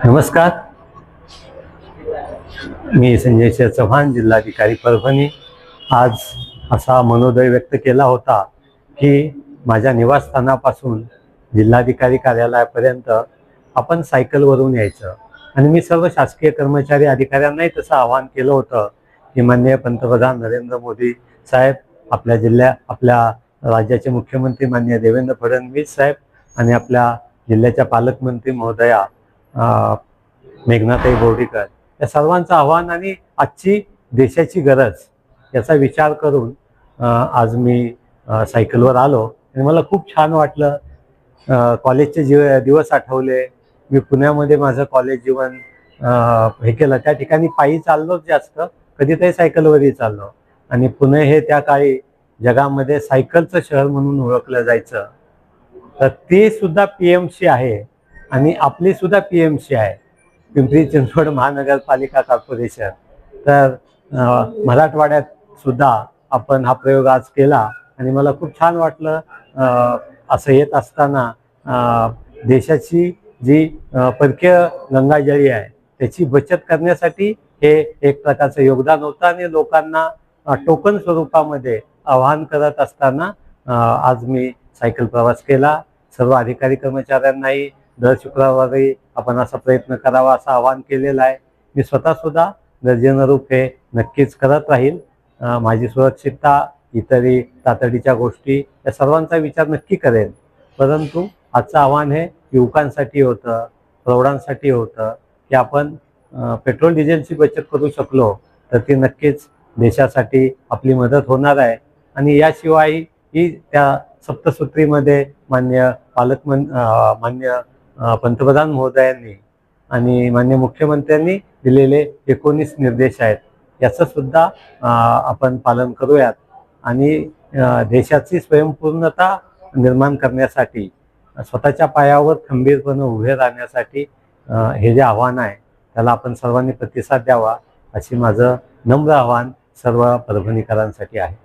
नमस्कार. मी संजय चव्हाण, जिल्हाधिकारी परभणी. आज असा मनोदय व्यक्त केला होता की माझ्या निवासस्थानापासून जिल्हाधिकारी कार्यालयापर्यंत आपण सायकलवरून यायचं. आणि मी सर्व शासकीय कर्मचारी अधिकाऱ्यांनाही तसं आवाहन केलं होतं की माननीय पंतप्रधान नरेंद्र मोदी साहेब, आपल्या राज्याचे मुख्यमंत्री माननीय देवेंद्र फडणवीस साहेब आणि आपल्या जिल्ह्याच्या पालकमंत्री महोदया मेघनाताई बोर्डीकर या सर्वांचं आव्हान आणि आजची देशाची गरज याचा विचार करून आज मी सायकलवर आलो आणि मला खूप छान वाटलं. कॉलेजचे दिवस आठवले. मी पुण्यामध्ये माझं कॉलेज जीवन हे केलं. त्या ठिकाणी पायी चाललोच जास्त, कधीतरी सायकलवरही चाललो. आणि पुणे हे त्या काळी जगामध्ये सायकलचं शहर म्हणून ओळखलं जायचं. तर ते सुद्धा PMC आहे आणि आपली सुद्धा PMC आहे, पिंपरी चिंचवड महानगरपालिका कॉर्पोरेशन. तर मराठवाड्यात सुद्धा आपण हा प्रयोग आज केला आणि मला खूप छान वाटलं. असं येत असताना देशाची जी परकीय गंगाजळी आहे त्याची बचत करण्यासाठी हे एक प्रकारचं योगदान होतं. आणि लोकांना टोकन स्वरूपामध्ये आवाहन करत असताना आज मी सायकल प्रवास केला. सर्व अधिकारी कर्मचाऱ्यांनाही दर शुक्रवारी आपण असा प्रयत्न करावा असं आवाहन केलेलं आहे. मी स्वतः सुद्धा गरजेनुरूप हे नक्कीच करत राहील. माझी सुरक्षितता, इतरही तातडीच्या गोष्टी या सर्वांचा विचार नक्की करेन. परंतु आजचं आव्हान हे युवकांसाठी होतं, प्रौढांसाठी होतं की आपण पेट्रोल डिझेलची बचत करू शकलो तर ती नक्कीच देशासाठी आपली मदत होणार आहे. आणि याशिवाय ही त्या सप्तसूत्रीमध्ये मान्य पंतप्रधान महोदयांनी आणि मान्य मुख्यमंत्र्यांनी दिलेले 19 निर्देश आहेत, याचं सुद्धा आपण पालन करूयात. आणि देशाची स्वयंपूर्णता निर्माण करण्यासाठी, स्वतःच्या पायावर खंबीरपणे उभे राहण्यासाठी हे जे आव्हान आहे त्याला आपण सर्वांनी प्रतिसाद द्यावा अशी माझं नम्र आव्हान सर्व परभणीकरांसाठी आहे.